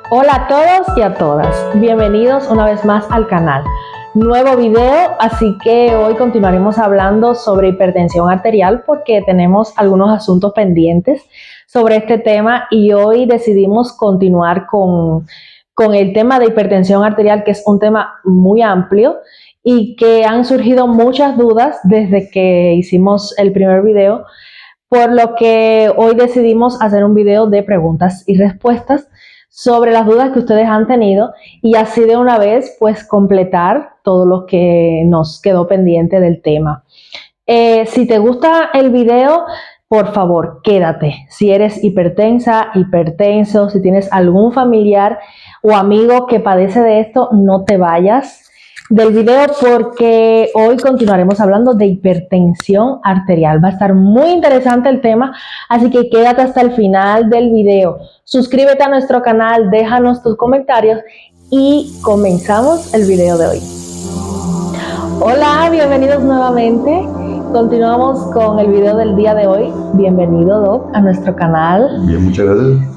Hola a todos y a todas, bienvenidos una vez más al canal. Nuevo video, así que hoy continuaremos hablando sobre hipertensión arterial porque tenemos algunos asuntos pendientes sobre este tema y hoy decidimos continuar con el tema de hipertensión arterial, que es un tema muy amplio y que han surgido muchas dudas desde que hicimos el primer video, por lo que hoy decidimos hacer un video de preguntas y respuestas sobre las dudas que ustedes han tenido y así de una vez pues completar todo lo que nos quedó pendiente del tema. Si te gusta el video, por favor quédate. Si eres hipertensa, hipertenso, si tienes algún familiar o amigo que padece de esto, no te vayas del video porque hoy continuaremos hablando de hipertensión arterial. Va a estar muy interesante el tema, así que quédate hasta el final del video. Suscríbete a nuestro canal, déjanos tus comentarios y comenzamos el video de hoy. Hola, bienvenidos nuevamente. Continuamos con el video del día de hoy. Bienvenido, Doc, a nuestro canal. Bien, muchas gracias.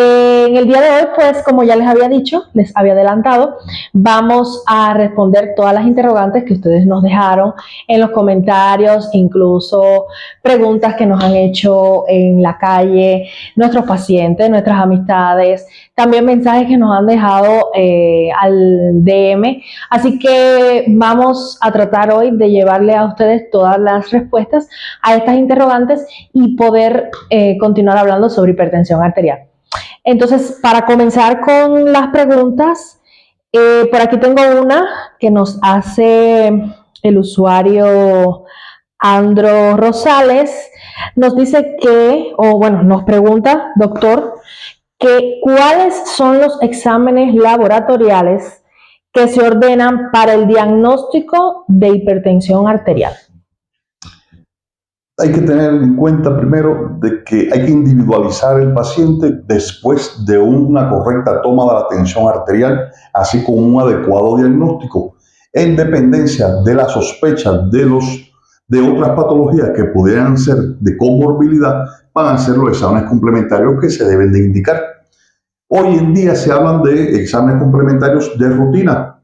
En el día de hoy, pues como ya les había dicho, les había adelantado, vamos a responder todas las interrogantes que ustedes nos dejaron en los comentarios, incluso preguntas que nos han hecho en la calle, nuestros pacientes, nuestras amistades, también mensajes que nos han dejado al DM. Así que vamos a tratar hoy de llevarle a ustedes todas las respuestas a estas interrogantes y poder continuar hablando sobre hipertensión arterial. Entonces, para comenzar con las preguntas, por aquí tengo una que nos hace el usuario Andro Rosales. Nos dice que, nos pregunta, doctor, que cuáles son los exámenes laboratoriales que se ordenan para el diagnóstico de hipertensión arterial. Hay que tener en cuenta primero de que hay que individualizar el paciente después de una correcta toma de la tensión arterial, así como un adecuado diagnóstico, en dependencia de la sospecha de otras patologías que pudieran ser de comorbilidad, van a ser los exámenes complementarios que se deben de indicar. Hoy en día se hablan de exámenes complementarios de rutina,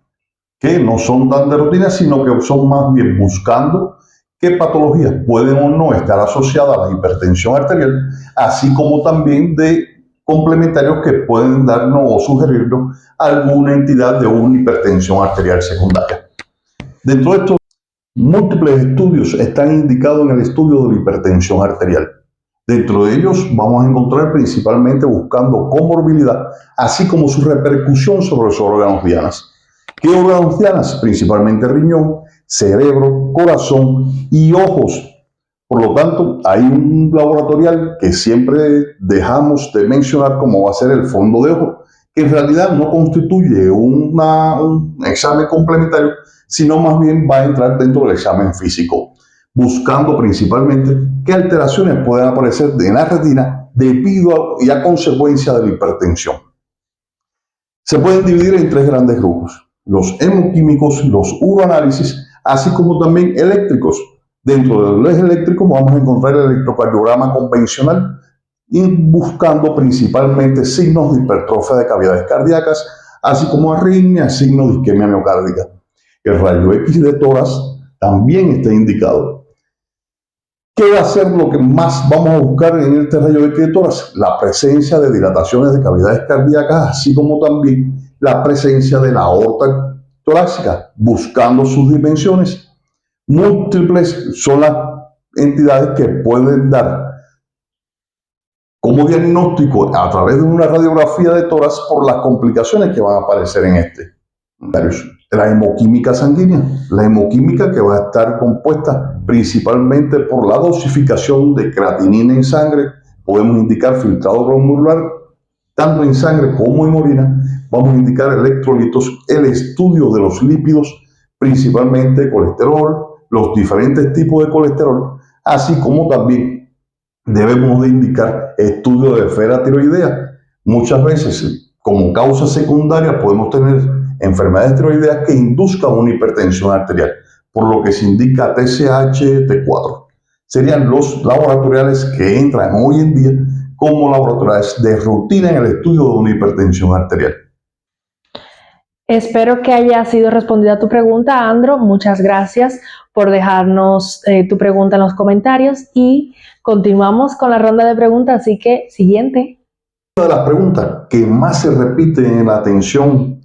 que no son tan de rutina, sino que son más bien buscando qué patologías pueden o no estar asociadas a la hipertensión arterial, así como también de complementarios que pueden darnos o sugerirnos alguna entidad de una hipertensión arterial secundaria. Dentro de estos múltiples estudios están indicados en el estudio de la hipertensión arterial. Dentro de ellos vamos a encontrar principalmente buscando comorbilidad, así como su repercusión sobre los órganos dianas. ¿Qué órganos dianas? Principalmente riñón, cerebro, corazón y ojos. Por lo tanto, hay un laboratorial que siempre dejamos de mencionar como va a ser el fondo de ojo, que en realidad no constituye un examen complementario, sino más bien va a entrar dentro del examen físico, buscando principalmente qué alteraciones pueden aparecer en la retina debido a consecuencia de la hipertensión. Se pueden dividir en tres grandes grupos: los hemoquímicos, los uroanálisis, así como también eléctricos. Dentro de los eléctricos vamos a encontrar el electrocardiograma convencional y buscando principalmente signos de hipertrofia de cavidades cardíacas, así como arritmias, signos de isquemia miocárdica. El rayo X de tórax también está indicado. ¿Qué va a ser lo que más vamos a buscar en este rayo X de tórax? La presencia de dilataciones de cavidades cardíacas, así como también la presencia de la aorta torácica, buscando sus dimensiones. Múltiples son las entidades que pueden dar como diagnóstico a través de una radiografía de tórax por las complicaciones que van a aparecer en este. La hemoquímica sanguínea, la hemoquímica que va a estar compuesta principalmente por la dosificación de creatinina en sangre. Podemos indicar filtrado glomerular, tanto en sangre como en orina. Vamos a indicar electrolitos, el estudio de los lípidos, principalmente colesterol, los diferentes tipos de colesterol, así como también debemos de indicar estudio de esfera tiroidea. Muchas veces, como causa secundaria, podemos tener enfermedades tiroideas que induzcan una hipertensión arterial, por lo que se indica TSH, T4. Serían los laboratoriales que entran hoy en día como laboratoriales de rutina en el estudio de una hipertensión arterial. Espero que haya sido respondida tu pregunta, Andro. Muchas gracias por dejarnos tu pregunta en los comentarios y continuamos con la ronda de preguntas, así que siguiente. Una de las preguntas que más se repite en la atención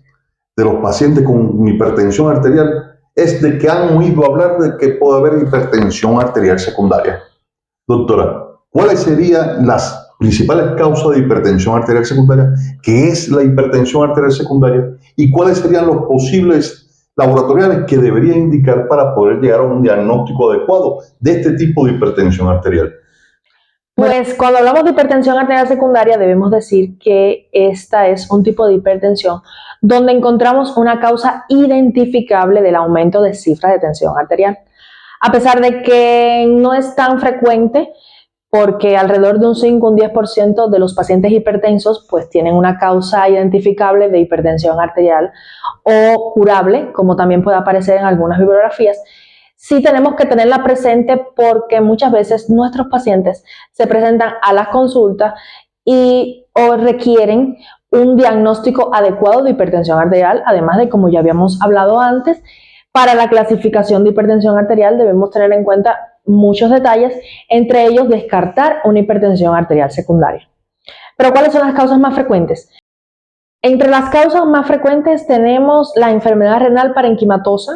de los pacientes con hipertensión arterial es de que han oído hablar de que puede haber hipertensión arterial secundaria. Doctora, ¿cuáles serían las principales causas de hipertensión arterial secundaria? ¿Qué es la hipertensión arterial secundaria? ¿Y cuáles serían los posibles laboratoriales que debería indicar para poder llegar a un diagnóstico adecuado de este tipo de hipertensión arterial? Pues cuando hablamos de hipertensión arterial secundaria debemos decir que esta es un tipo de hipertensión donde encontramos una causa identificable del aumento de cifras de tensión arterial. A pesar de que no es tan frecuente, porque alrededor de un 5 o un 10% de los pacientes hipertensos pues tienen una causa identificable de hipertensión arterial o curable, como también puede aparecer en algunas bibliografías. Sí tenemos que tenerla presente porque muchas veces nuestros pacientes se presentan a las consultas y o requieren un diagnóstico adecuado de hipertensión arterial, además de, como ya habíamos hablado antes, para la clasificación de hipertensión arterial debemos tener en cuenta muchos detalles, entre ellos descartar una hipertensión arterial secundaria. Pero ¿cuáles son las causas más frecuentes? Entre las causas más frecuentes tenemos la enfermedad renal parenquimatosa,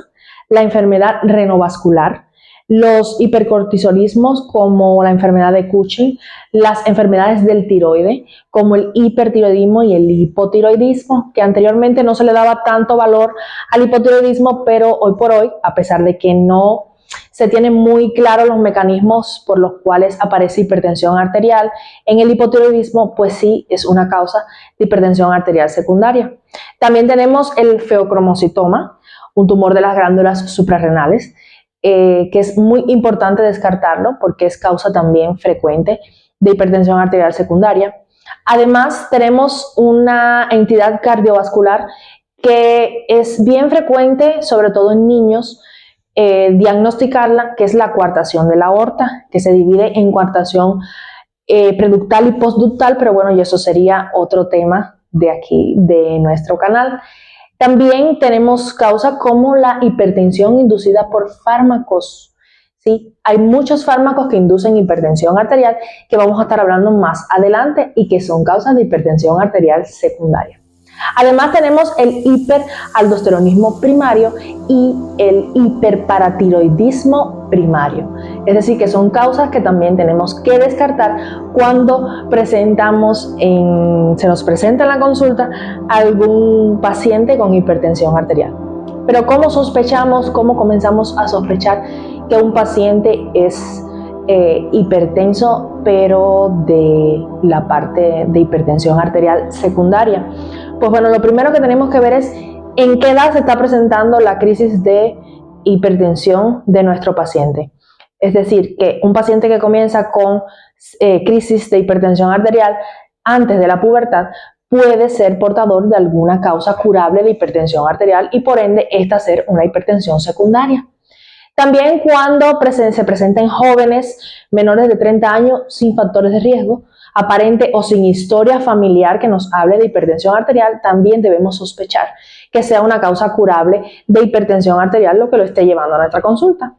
la enfermedad renovascular, los hipercortisolismos como la enfermedad de Cushing, las enfermedades del tiroide como el hipertiroidismo y el hipotiroidismo, que anteriormente no se le daba tanto valor al hipotiroidismo, pero hoy por hoy, a pesar de que no se tienen muy claros los mecanismos por los cuales aparece hipertensión arterial, en el hipotiroidismo pues sí es una causa de hipertensión arterial secundaria. También tenemos el feocromocitoma, un tumor de las glándulas suprarrenales, que es muy importante descartarlo porque es causa también frecuente de hipertensión arterial secundaria. Además, tenemos una entidad cardiovascular que es bien frecuente, sobre todo en niños, diagnosticarla, que es la coartación de la aorta, que se divide en coartación preductal y postductal, pero bueno, y eso sería otro tema de aquí, de nuestro canal. También tenemos causas como la hipertensión inducida por fármacos. ¿Sí? Hay muchos fármacos que inducen hipertensión arterial que vamos a estar hablando más adelante y que son causas de hipertensión arterial secundaria. Además tenemos el hiperaldosteronismo primario y el hiperparatiroidismo primario. Es decir, que son causas que también tenemos que descartar cuando se nos presenta en la consulta algún paciente con hipertensión arterial. Pero ¿cómo sospechamos, cómo comenzamos a sospechar que un paciente es hipertenso, pero de la parte de hipertensión arterial secundaria? Pues bueno, lo primero que tenemos que ver es en qué edad se está presentando la crisis de hipertensión de nuestro paciente. Es decir, que un paciente que comienza con crisis de hipertensión arterial antes de la pubertad puede ser portador de alguna causa curable de hipertensión arterial y por ende esta ser una hipertensión secundaria. También cuando se presenta en jóvenes menores de 30 años sin factores de riesgo, aparente o sin historia familiar que nos hable de hipertensión arterial, también debemos sospechar que sea una causa curable de hipertensión arterial lo que lo esté llevando a nuestra consulta.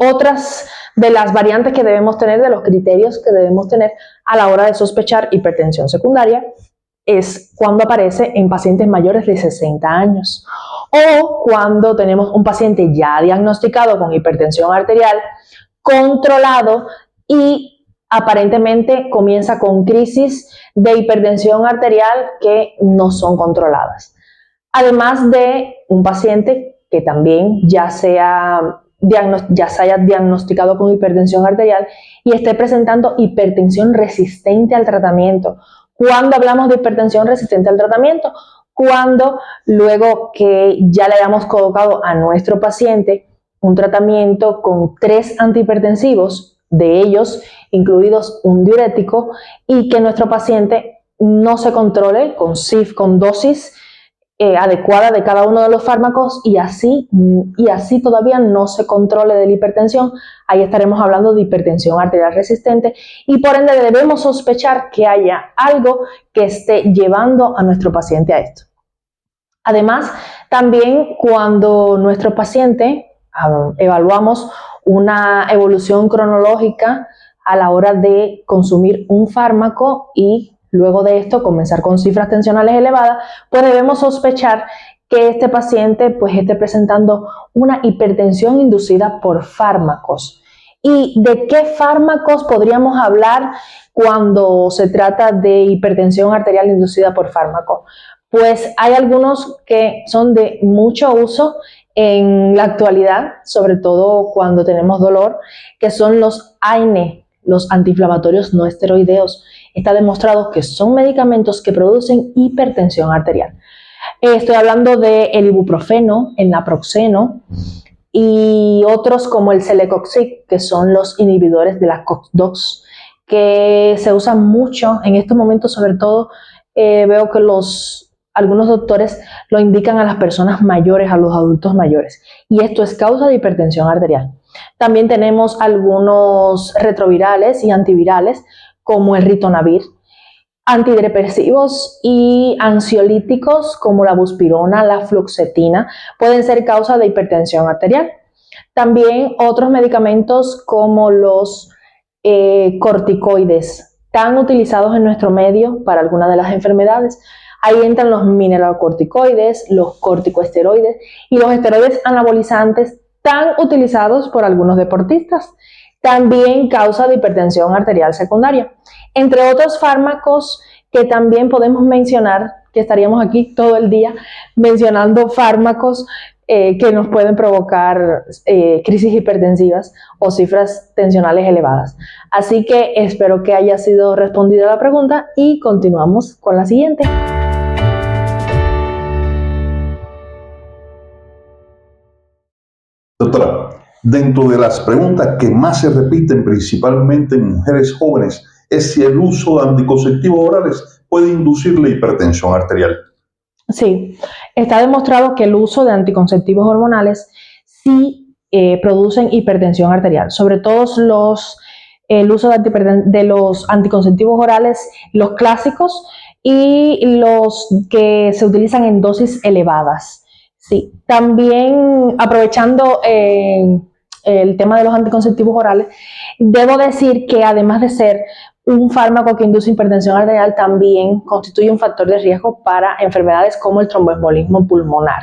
Otras de las variantes que debemos tener, de los criterios que debemos tener a la hora de sospechar hipertensión secundaria, es cuando aparece en pacientes mayores de 60 años o cuando tenemos un paciente ya diagnosticado con hipertensión arterial, controlado y aparentemente comienza con crisis de hipertensión arterial que no son controladas. Además de un paciente que también ya se haya diagnosticado con hipertensión arterial y esté presentando hipertensión resistente al tratamiento. ¿Cuándo hablamos de hipertensión resistente al tratamiento? Cuando luego que ya le hayamos colocado a nuestro paciente un tratamiento con 3 antihipertensivos, de ellos incluidos un diurético, y que nuestro paciente no se controle con dosis adecuada de cada uno de los fármacos y así todavía no se controle de la hipertensión, ahí estaremos hablando de hipertensión arterial resistente y por ende debemos sospechar que haya algo que esté llevando a nuestro paciente a esto. Además, también cuando nuestro paciente evaluamos una evolución cronológica a la hora de consumir un fármaco y luego de esto comenzar con cifras tensionales elevadas, pues debemos sospechar que este paciente pues esté presentando una hipertensión inducida por fármacos. ¿Y de qué fármacos podríamos hablar cuando se trata de hipertensión arterial inducida por fármaco? Pues hay algunos que son de mucho uso en la actualidad, sobre todo cuando tenemos dolor, que son los AINE, los antiinflamatorios no esteroideos. Está demostrado que son medicamentos que producen hipertensión arterial. Estoy hablando del ibuprofeno, el naproxeno y otros como el celecoxib, que son los inhibidores de la COX-2, que se usan mucho en estos momentos, sobre todo veo que algunos doctores lo indican a las personas mayores, a los adultos mayores, y esto es causa de hipertensión arterial. También tenemos algunos retrovirales y antivirales como el ritonavir, antidepresivos y ansiolíticos como la buspirona, la fluoxetina, pueden ser causa de hipertensión arterial. También otros medicamentos como los corticoides, tan utilizados en nuestro medio para algunas de las enfermedades. Ahí entran los mineralocorticoides, los corticosteroides y los esteroides anabolizantes tan utilizados por algunos deportistas. También causa de hipertensión arterial secundaria. Entre otros fármacos que también podemos mencionar, que estaríamos aquí todo el día mencionando fármacos que nos pueden provocar crisis hipertensivas o cifras tensionales elevadas. Así que espero que haya sido respondida la pregunta y continuamos con la siguiente. Doctora, dentro de las preguntas que más se repiten principalmente en mujeres jóvenes es si el uso de anticonceptivos orales puede inducir la hipertensión arterial. Sí, está demostrado que el uso de anticonceptivos hormonales sí producen hipertensión arterial, sobre todo el uso de los anticonceptivos orales, los clásicos y los que se utilizan en dosis elevadas. Sí, también aprovechando el tema de los anticonceptivos orales, debo decir que además de ser un fármaco que induce hipertensión arterial, también constituye un factor de riesgo para enfermedades como el tromboembolismo pulmonar.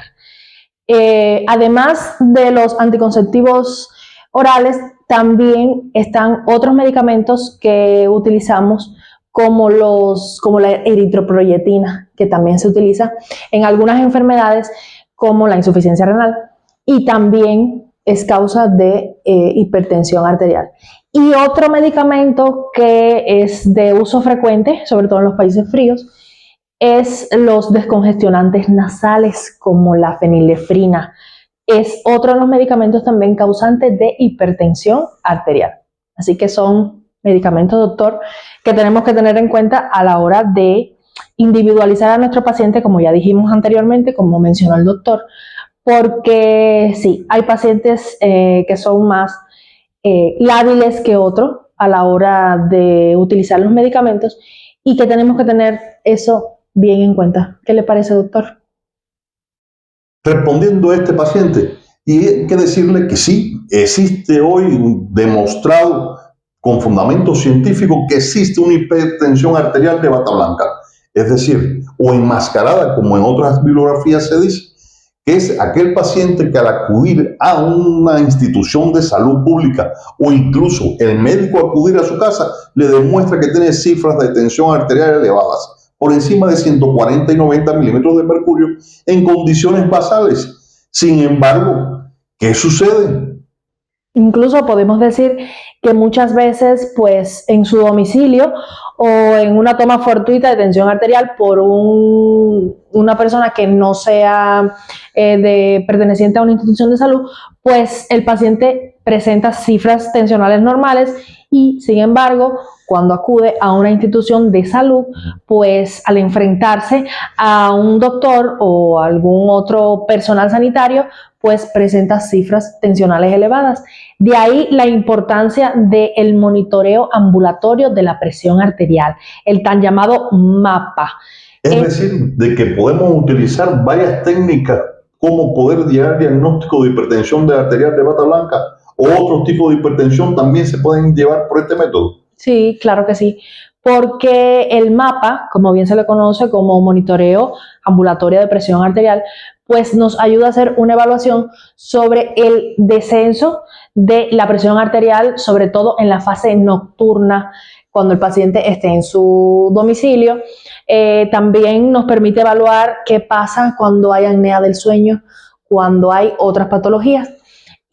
Además de los anticonceptivos orales, también están otros medicamentos que utilizamos como la eritroproyetina, que también se utiliza en algunas enfermedades como la insuficiencia renal y también es causa de hipertensión arterial. Y otro medicamento que es de uso frecuente, sobre todo en los países fríos, es los descongestionantes nasales como la fenilefrina. Es otro de los medicamentos también causantes de hipertensión arterial. Así que son medicamentos, doctor, que tenemos que tener en cuenta a la hora de individualizar a nuestro paciente, como ya dijimos anteriormente, como mencionó el doctor, porque sí, hay pacientes que son más lábiles que otros a la hora de utilizar los medicamentos y que tenemos que tener eso bien en cuenta. ¿Qué le parece, doctor? Respondiendo a este paciente, y hay que decirle que sí, existe hoy demostrado con fundamento científico que existe una hipertensión arterial de bata blanca, es decir, o enmascarada, como en otras bibliografías se dice, que es aquel paciente que al acudir a una institución de salud pública o incluso el médico acudir a su casa le demuestra que tiene cifras de tensión arterial elevadas, por encima de 140 y 90 milímetros de mercurio en condiciones basales. Sin embargo, ¿qué sucede? Incluso podemos decir que muchas veces, pues, en su domicilio o en una toma fortuita de tensión arterial por una persona que no sea perteneciente a una institución de salud, pues el paciente presenta cifras tensionales normales y, sin embargo, cuando acude a una institución de salud, pues al enfrentarse a un doctor o algún otro personal sanitario, pues presenta cifras tensionales elevadas. De ahí la importancia del monitoreo ambulatorio de la presión arterial, el tan llamado MAPA. Es decir, de que podemos utilizar varias técnicas como poder llegar al diagnóstico de hipertensión de arterial de bata blanca o otros tipos de hipertensión también se pueden llevar por este método. Sí, claro que sí, porque el MAPA, como bien se le conoce como monitoreo ambulatorio de presión arterial, pues nos ayuda a hacer una evaluación sobre el descenso de la presión arterial, sobre todo en la fase nocturna, cuando el paciente esté en su domicilio. También nos permite evaluar qué pasa cuando hay apnea del sueño, cuando hay otras patologías.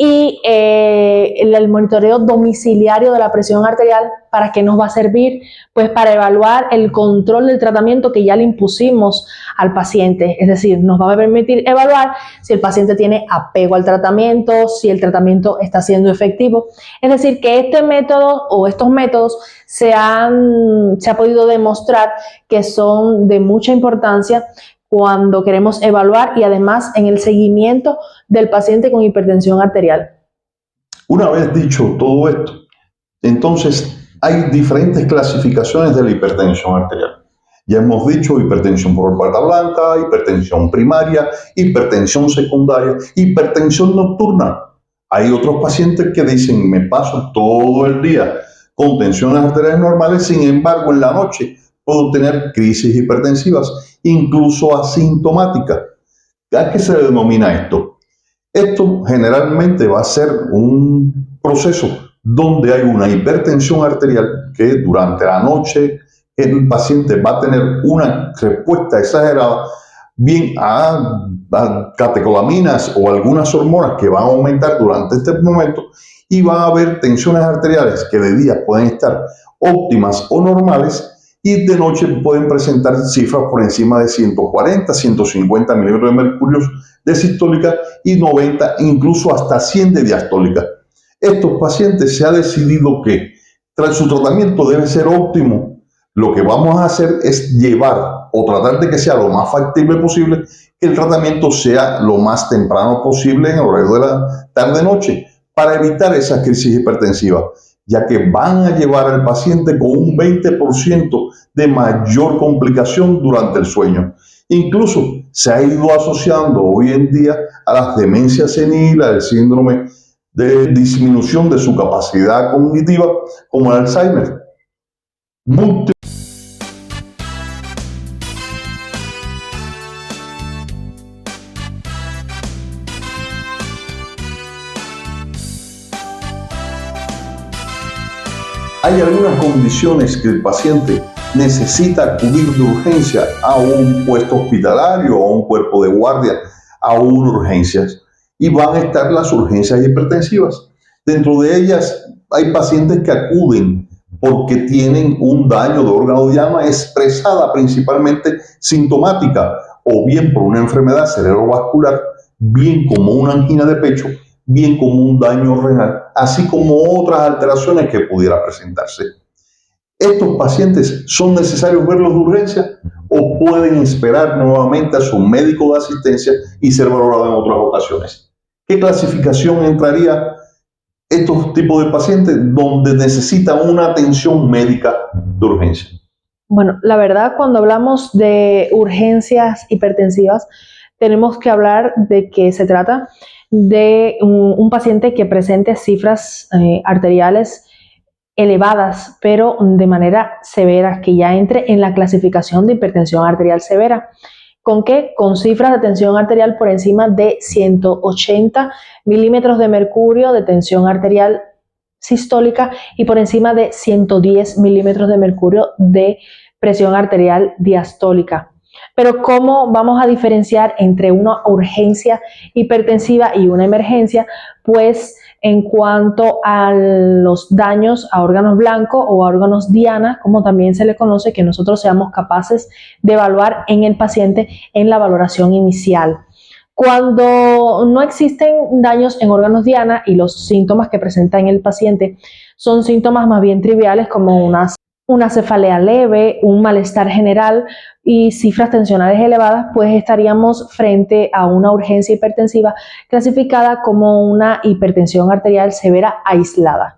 Y el monitoreo domiciliario de la presión arterial, ¿para qué nos va a servir? Pues para evaluar el control del tratamiento que ya le impusimos al paciente. Es decir, nos va a permitir evaluar si el paciente tiene apego al tratamiento, si el tratamiento está siendo efectivo. Es decir, que este método o estos métodos se ha podido demostrar que son de mucha importancia cuando queremos evaluar y además en el seguimiento del paciente con hipertensión arterial. Una vez dicho todo esto, entonces hay diferentes clasificaciones de la hipertensión arterial. Ya hemos dicho hipertensión por bata blanca, hipertensión primaria, hipertensión secundaria, hipertensión nocturna. Hay otros pacientes que dicen, me paso todo el día con tensiones arteriales normales, sin embargo en la noche puedo tener crisis hipertensivas, incluso asintomáticas. ¿A qué se denomina esto? Esto generalmente va a ser un proceso donde hay una hipertensión arterial que durante la noche el paciente va a tener una respuesta exagerada bien a catecolaminas o algunas hormonas que van a aumentar durante este momento y va a haber tensiones arteriales que de día pueden estar óptimas o normales y de noche pueden presentar cifras por encima de 140, 150 milímetros de mercurio de sistólica y 90, incluso hasta 100 de diastólica. Estos pacientes se ha decidido que tras su tratamiento debe ser óptimo. Lo que vamos a hacer es llevar o tratar de que sea lo más factible posible, que el tratamiento sea lo más temprano posible en el horario de la tarde-noche para evitar esa crisis hipertensiva, ya que van a llevar al paciente con un 20% de mayor complicación durante el sueño. Incluso se ha ido asociando hoy en día a las demencias seniles, al síndrome de disminución de su capacidad cognitiva, como el Alzheimer. Hay algunas condiciones que el paciente necesita acudir de urgencia a un puesto hospitalario o a un cuerpo de guardia, a una urgencias, y van a estar las urgencias hipertensivas. Dentro de ellas hay pacientes que acuden porque tienen un daño de órgano de llama expresada principalmente sintomática, o bien por una enfermedad cerebrovascular, bien como una angina de pecho, bien como un daño renal, así como otras alteraciones que pudiera presentarse. ¿Estos pacientes son necesarios verlos de urgencia o pueden esperar nuevamente a su médico de asistencia y ser valorados en otras ocasiones? ¿Qué clasificación entraría estos tipos de pacientes donde necesitan una atención médica de urgencia? Bueno, la verdad, cuando hablamos de urgencias hipertensivas, tenemos que hablar de que se trata de un paciente que presente cifras arteriales elevadas, pero de manera severa, que ya entre en la clasificación de hipertensión arterial severa. ¿Con qué? Con cifras de tensión arterial por encima de 180 milímetros de mercurio de tensión arterial sistólica y por encima de 110 milímetros de mercurio de presión arterial diastólica. Pero ¿cómo vamos a diferenciar entre una urgencia hipertensiva y una emergencia? Pues en cuanto a los daños a órganos blancos o a órganos diana, como también se le conoce, que nosotros seamos capaces de evaluar en el paciente en la valoración inicial. Cuando no existen daños en órganos diana y los síntomas que presenta en el paciente son síntomas más bien triviales como una cefalea leve, un malestar general y cifras tensionales elevadas, pues estaríamos frente a una urgencia hipertensiva clasificada como una hipertensión arterial severa aislada,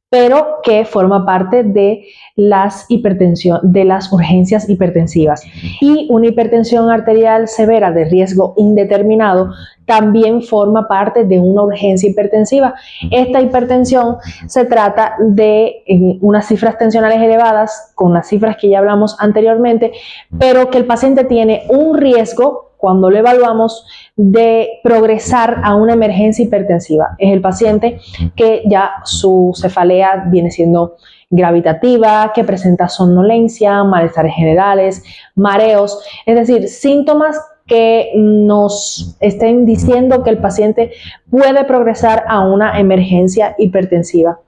pero que forma parte de de las urgencias hipertensivas. Y una hipertensión arterial severa de riesgo indeterminado también forma parte de una urgencia hipertensiva. Esta hipertensión se trata de unas cifras tensionales elevadas, con las cifras que ya hablamos anteriormente, pero que el paciente tiene un riesgo cuando lo evaluamos de progresar a una emergencia hipertensiva. Es el paciente que ya su cefalea viene siendo gravitativa, que presenta somnolencia, malestares generales, mareos, es decir, síntomas que nos estén diciendo que el paciente puede progresar a una emergencia hipertensiva.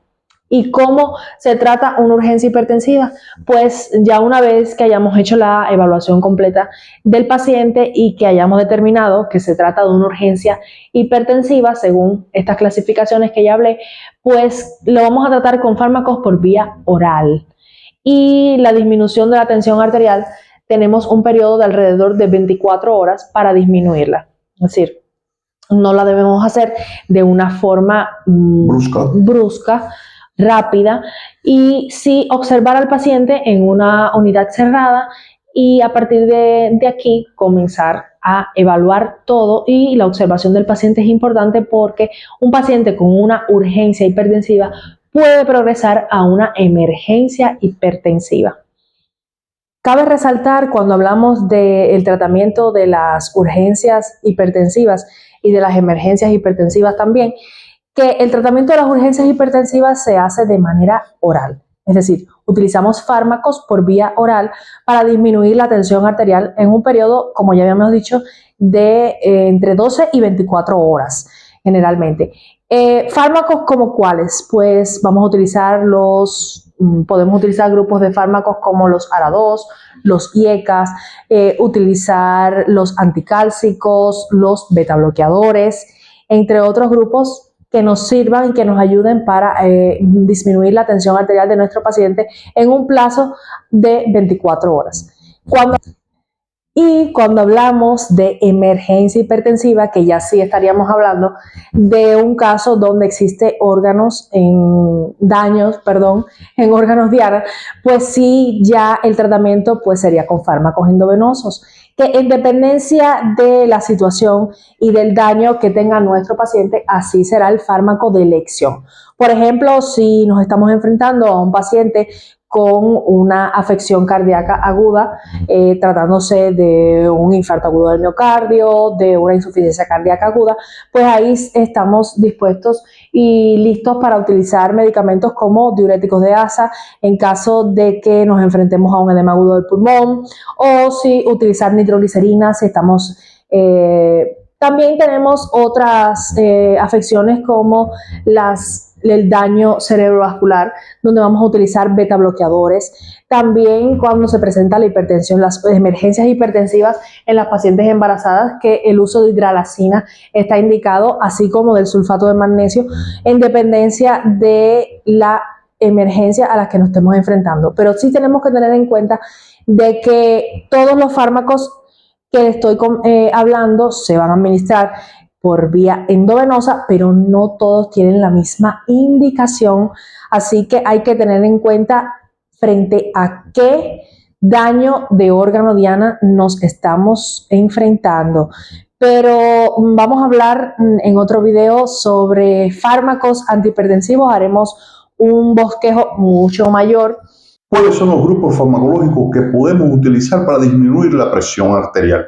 ¿Y cómo se trata una urgencia hipertensiva? Pues ya una vez que hayamos hecho la evaluación completa del paciente y que hayamos determinado que se trata de una urgencia hipertensiva, según estas clasificaciones que ya hablé, pues lo vamos a tratar con fármacos por vía oral. Y la disminución de la tensión arterial, tenemos un periodo de alrededor de 24 horas para disminuirla. Es decir, no la debemos hacer de una forma brusca, rápida, y sí observar al paciente en una unidad cerrada y a partir de aquí comenzar a evaluar todo. Y la observación del paciente es importante porque un paciente con una urgencia hipertensiva puede progresar a una emergencia hipertensiva. Cabe resaltar, cuando hablamos del tratamiento de las urgencias hipertensivas y de las emergencias hipertensivas también, que el tratamiento de las urgencias hipertensivas se hace de manera oral. Es decir, utilizamos fármacos por vía oral para disminuir la tensión arterial en un periodo, como ya habíamos dicho, de entre 12 y 24 horas generalmente. ¿Fármacos como cuáles? Pues vamos a utilizar podemos utilizar grupos de fármacos como los ARA2, los IECAS, utilizar los anticálcicos, los betabloqueadores, entre otros grupos que nos sirvan y que nos ayuden para disminuir la tensión arterial de nuestro paciente en un plazo de 24 horas. Cuando hablamos de emergencia hipertensiva, que ya sí estaríamos hablando de un caso donde existe daños en órganos diana, pues sí, ya el tratamiento pues sería con fármacos endovenosos, que en dependencia de la situación y del daño que tenga nuestro paciente, así será el fármaco de elección. Por ejemplo, si nos estamos enfrentando a un paciente con una afección cardíaca aguda, tratándose de un infarto agudo del miocardio, de una insuficiencia cardíaca aguda, pues ahí estamos dispuestos y listos para utilizar medicamentos como diuréticos de asa en caso de que nos enfrentemos a un edema agudo del pulmón, o si utilizar nitroglicerina si estamos... También tenemos otras afecciones como el daño cerebrovascular, donde vamos a utilizar beta bloqueadores. También cuando se presenta la hipertensión, las emergencias hipertensivas en las pacientes embarazadas, que el uso de hidralazina está indicado, así como del sulfato de magnesio, en dependencia de la emergencia a la que nos estemos enfrentando. Pero sí tenemos que tener en cuenta de que todos los fármacos que estoy hablando se van a administrar por vía endovenosa, pero no todos tienen la misma indicación, así que hay que tener en cuenta frente a qué daño de órgano diana nos estamos enfrentando. Pero vamos a hablar en otro video sobre fármacos antihipertensivos, haremos un bosquejo mucho mayor. ¿Cuáles son los grupos farmacológicos que podemos utilizar para disminuir la presión arterial?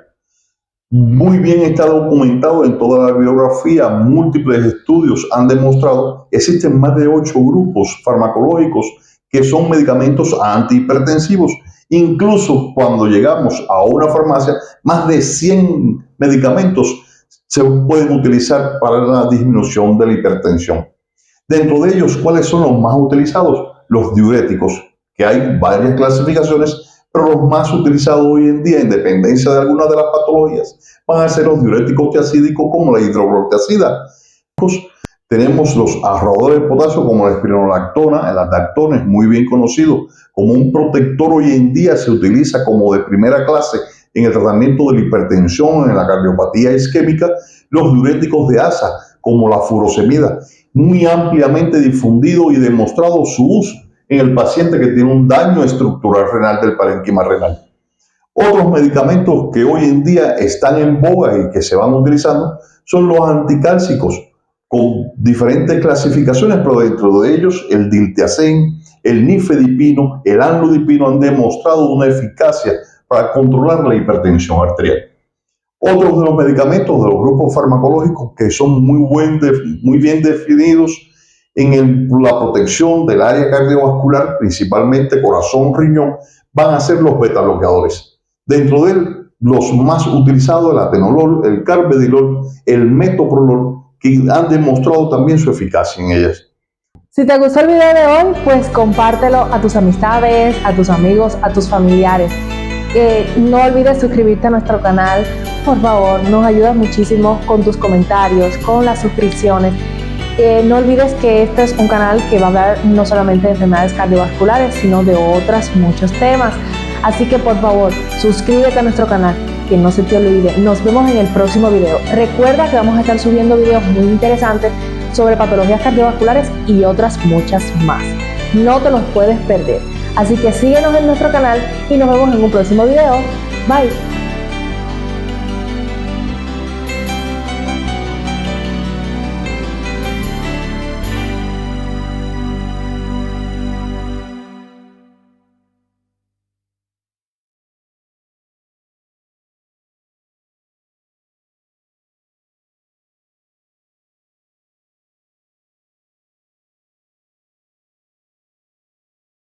Muy bien está documentado en toda la bibliografía, múltiples estudios han demostrado que existen más de 8 grupos farmacológicos que son medicamentos antihipertensivos. Incluso cuando llegamos a una farmacia, más de 100 medicamentos se pueden utilizar para la disminución de la hipertensión. Dentro de ellos, ¿cuáles son los más utilizados? Los diuréticos, que hay varias clasificaciones, Pero los más utilizados hoy en día, en dependencia de algunas de las patologías, van a ser los diuréticos tiacídicos como la hidroclorotiazida. Tenemos los ahorradores de potasio como la espironolactona, el aldactona es muy bien conocido como un protector. Hoy en día se utiliza como de primera clase en el tratamiento de la hipertensión, en la cardiopatía isquémica. Los diuréticos de asa como la furosemida, muy ampliamente difundido y demostrado su uso en el paciente que tiene un daño estructural renal del parénquima renal. Otros medicamentos que hoy en día están en boga y que se van utilizando son los anticálcicos, con diferentes clasificaciones, pero dentro de ellos el diltiazem, el nifedipino, el amlodipino han demostrado una eficacia para controlar la hipertensión arterial. Otros de los medicamentos de los grupos farmacológicos que son muy bien definidos en la protección del área cardiovascular, principalmente corazón, riñón, van a ser los betabloqueadores. Dentro de él, los más utilizados, el atenolol, el carvedilol, el metoprolol, que han demostrado también su eficacia en ellas. Si te gustó el video de hoy, pues compártelo a tus amistades, a tus amigos, a tus familiares. No olvides suscribirte a nuestro canal, por favor, nos ayudas muchísimo con tus comentarios, con las suscripciones. No olvides que este es un canal que va a hablar no solamente de enfermedades cardiovasculares, sino de muchos temas. Así que por favor, suscríbete a nuestro canal, que no se te olvide. Nos vemos en el próximo video. Recuerda que vamos a estar subiendo videos muy interesantes sobre patologías cardiovasculares y otras muchas más. No te los puedes perder. Así que síguenos en nuestro canal y nos vemos en un próximo video. Bye.